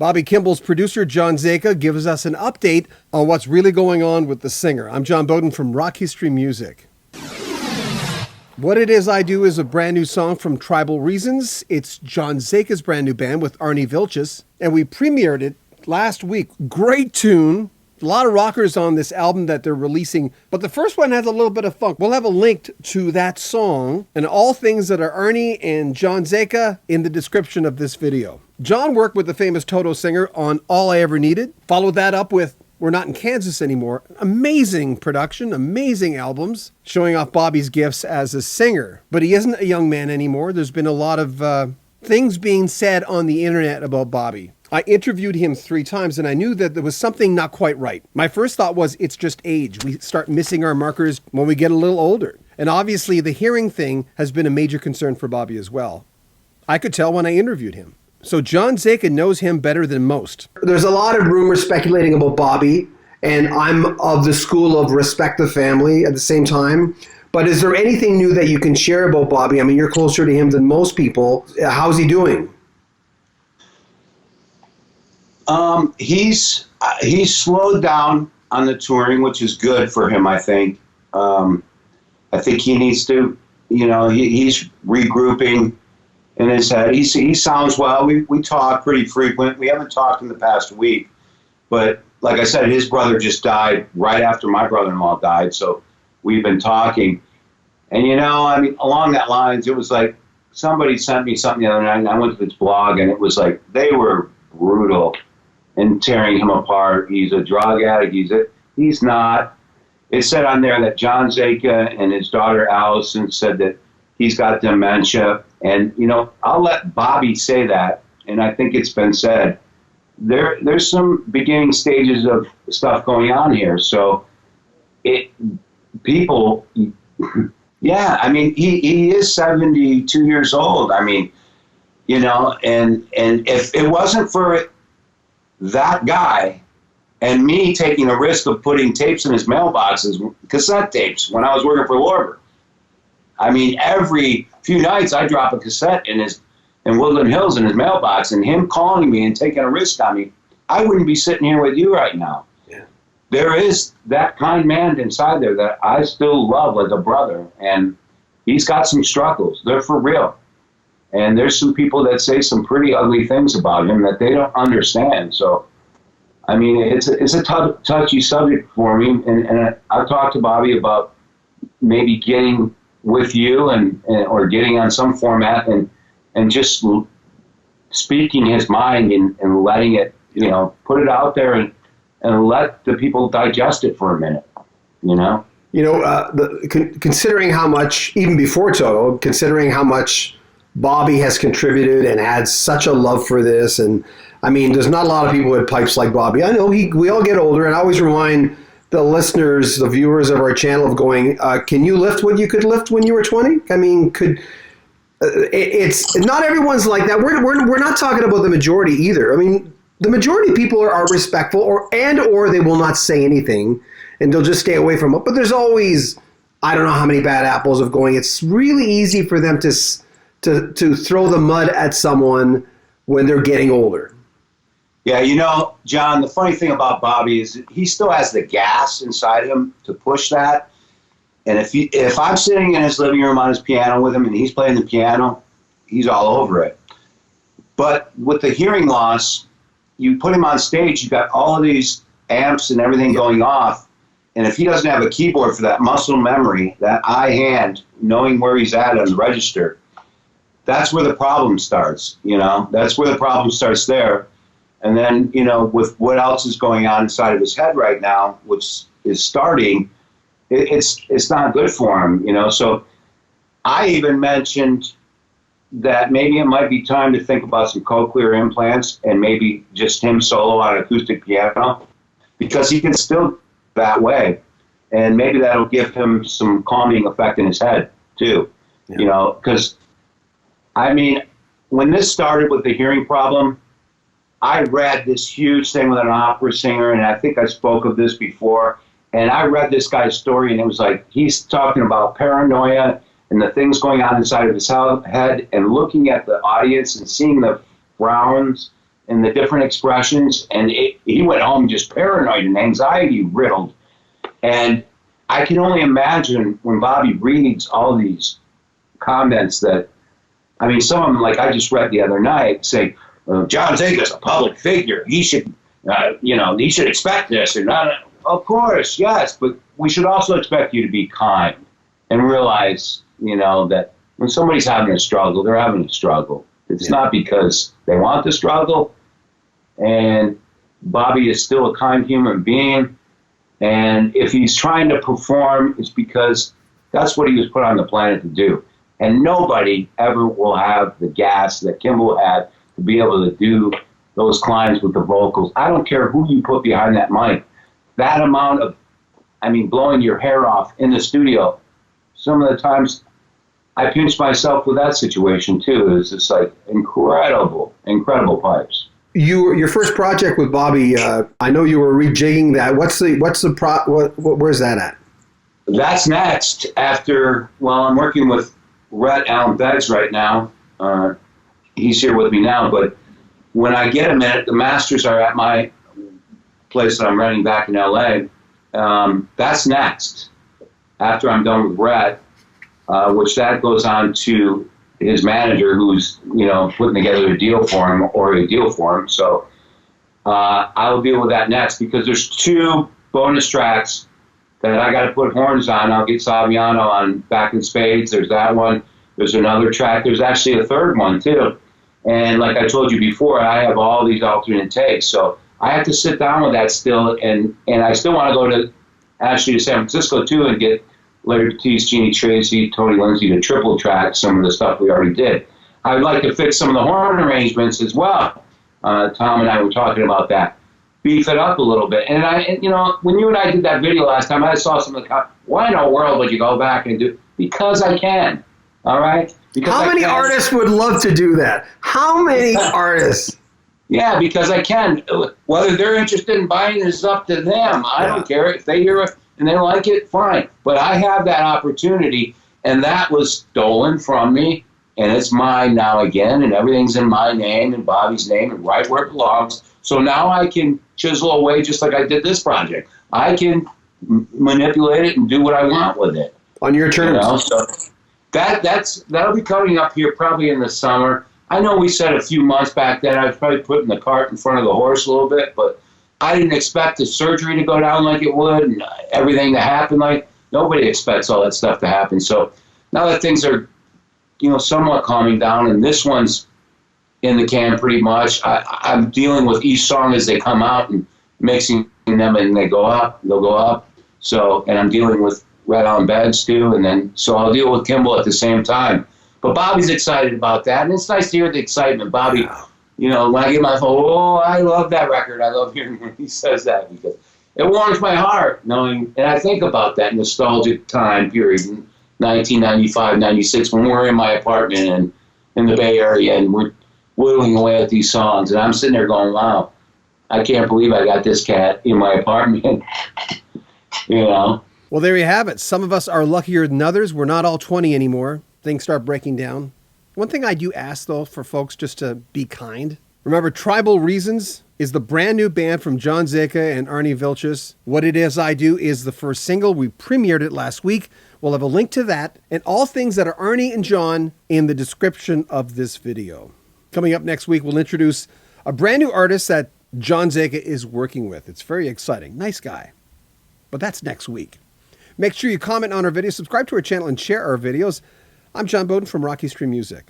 Bobby Kimball's producer, John Zaika, gives us an update on what's really going on with the singer. I'm John Beaudin from Rock History Music. What It Is I Do is a brand new song from Tribal Reasons. It's John Zaika's brand new band with Arnie Vilches, and we premiered it last week. Great tune. A lot of rockers on this album that they're releasing, but the first one has a little bit of funk. We'll have a link to that song and all things that are Arnie and John Zaika in the description of this video. John worked with the famous Toto singer on All I Ever Needed, followed that up with We're Not in Kansas Anymore. Amazing production, amazing albums, showing off Bobby's gifts as a singer. But he isn't a young man anymore. There's been a lot of things being said on the internet about Bobby. I interviewed him 3 times and I knew that there was something not quite right. My first thought was it's just age. We start missing our markers when we get a little older. And obviously the hearing thing has been a major concern for Bobby as well. I could tell when I interviewed him. So John Zaika knows him better than most. There's a lot of rumors speculating about Bobby, and I'm of the school of respect the family at the same time. But is there anything new that you can share about Bobby? I mean, you're closer to him than most people. How's he doing? He's slowed down on the touring, which is good for him, I think. I think he needs to, he's regrouping in his head. He sounds well. We talk pretty frequent. We haven't talked in the past week, but like I said, his brother just died right after my brother-in-law died, so we've been talking. And, along that lines, it was like somebody sent me something the other night, and I went to this blog, and it was like they were brutal and tearing him apart. He's a drug addict. He's not. It said on there that John Zaika and his daughter Allison said that he's got dementia. And, I'll let Bobby say that, and I think it's been said. There's some beginning stages of stuff going on here. So people, yeah, I mean, he is 72 years old. I mean, and if it wasn't for that guy and me taking a risk of putting tapes in his mailboxes, cassette tapes, when I was working for Lorber. I mean, every few nights I drop a cassette in Woodland Hills in his mailbox, and him calling me and taking a risk on me, I wouldn't be sitting here with you right now. Yeah. There is that kind man inside there that I still love like a brother, and he's got some struggles. They're for real. And there's some people that say some pretty ugly things about him that they don't understand. So, I mean, it's a touchy subject for me. And I've talked to Bobby about maybe getting with you or getting on some format and just speaking his mind and letting it, put it out there and let the people digest it for a minute, Considering how much, even before Toto, considering how much Bobby has contributed and had such a love for this. And I mean, there's not a lot of people with pipes like Bobby. I know we all get older, and I always remind the listeners, the viewers of our channel of going, can you lift what you could lift when you were 20? I mean, it's not everyone's like that. We're not talking about the majority either. I mean, the majority of people are respectful or they will not say anything and they'll just stay away from it. But there's always, I don't know how many bad apples of going. It's really easy for them to throw the mud at someone when they're getting older. Yeah, John, the funny thing about Bobby is he still has the gas inside him to push that. And if I'm sitting in his living room on his piano with him and he's playing the piano, he's all over it. But with the hearing loss, you put him on stage, you got all of these amps and everything going off. And if he doesn't have a keyboard for that muscle memory, that eye hand, knowing where he's at on the register, that's where the problem starts, That's where the problem starts there. And then, with what else is going on inside of his head right now, which is starting, it's not good for him, So I even mentioned that maybe it might be time to think about some cochlear implants and maybe just him solo on an acoustic piano, because he can still that way. And maybe that'll give him some calming effect in his head, too, because I mean, when this started with the hearing problem, I read this huge thing with an opera singer, and I think I spoke of this before, and I read this guy's story, and it was like he's talking about paranoia and the things going on inside of his head and looking at the audience and seeing the frowns and the different expressions. And he went home just paranoid and anxiety riddled. And I can only imagine when Bobby reads all these comments that, I mean, some of them, like I just read the other night, say, John Zaika's a public figure. He should, he should expect this. Or not. Of course, yes, but we should also expect you to be kind and realize, that when somebody's having a struggle, they're having a struggle. It's not because they want to struggle. And Bobby is still a kind human being. And if he's trying to perform, it's because that's what he was put on the planet to do. And nobody ever will have the gas that Kimball had to be able to do those climbs with the vocals. I don't care who you put behind that mic. That amount of, blowing your hair off in the studio, some of the times I pinch myself with that situation too. It's just like incredible pipes. Your first project with Bobby, I know you were rejigging that. Where's that at? That's next after, I'm working with Rhett Allen Beggs right now. He's here with me now, but when I get a minute, the masters are at my place that I'm renting back in LA. That's next after I'm done with Rhett, which that goes on to his manager who's, putting together a deal for him. So I'll deal with that next because there's 2 bonus tracks that I got to put horns on. I'll get Saviano on Back in Spades. There's that one. There's another track. There's actually a third one too. And like I told you before, I have all these alternate takes. So I have to sit down with that still. And I still want to go to San Francisco too and get Larry Batiste, Jeannie Tracy, Tony Lindsay to triple track some of the stuff we already did. I would like to fix some of the horn arrangements as well. Tom and I were talking about that. Beef it up a little bit. And when you and I did that video last time, I saw some of the comments. Why in the world would you go back and do? Because I can. All right? Because how many artists would love to do that? How many artists? Yeah, because I can. Whether they're interested in buying it is up to them. I don't care. If they hear it and they like it, fine. But I have that opportunity, and that was stolen from me, and it's mine now again, and everything's in my name and Bobby's name and right where it belongs. So now I can chisel away just like I did this project. I can manipulate it and do what I want with it. On your terms. So that'll be coming up here probably in the summer. I know we said a few months back then I was probably putting the cart in front of the horse a little bit, but I didn't expect the surgery to go down like it would and everything to happen. Like nobody expects all that stuff to happen. So now that things are, somewhat calming down, and this one's in the can pretty much. I'm dealing with each song as they come out and mixing them, and they'll go up. So, and I'm dealing with Red on Beds too, and then so I'll deal with Kimball at the same time. But Bobby's excited about that, and it's nice to hear the excitement. Bobby, when I get my phone, I love that record. I love hearing when he says that because it warms my heart knowing, and I think about that nostalgic time period, 1995, 96, when we're in my apartment and in the Bay Area, and we're whittling away at these songs, and I'm sitting there going, wow, I can't believe I got this cat in my apartment. Well, there you have it. Some of us are luckier than others. We're not all 20 anymore. Things start breaking down. One thing I do ask, though, for folks just to be kind. Remember, Tribal Reasons is the brand new band from John Zaika and Arnie Vilches. What It Is I Do is the first single. We premiered it last week. We'll have a link to that and all things that are Arnie and John in the description of this video. Coming up next week, we'll introduce a brand new artist that John Zaika is working with. It's very exciting. Nice guy. But that's next week. Make sure you comment on our video, subscribe to our channel, and share our videos. I'm John Beaudin from Rocky Stream Music.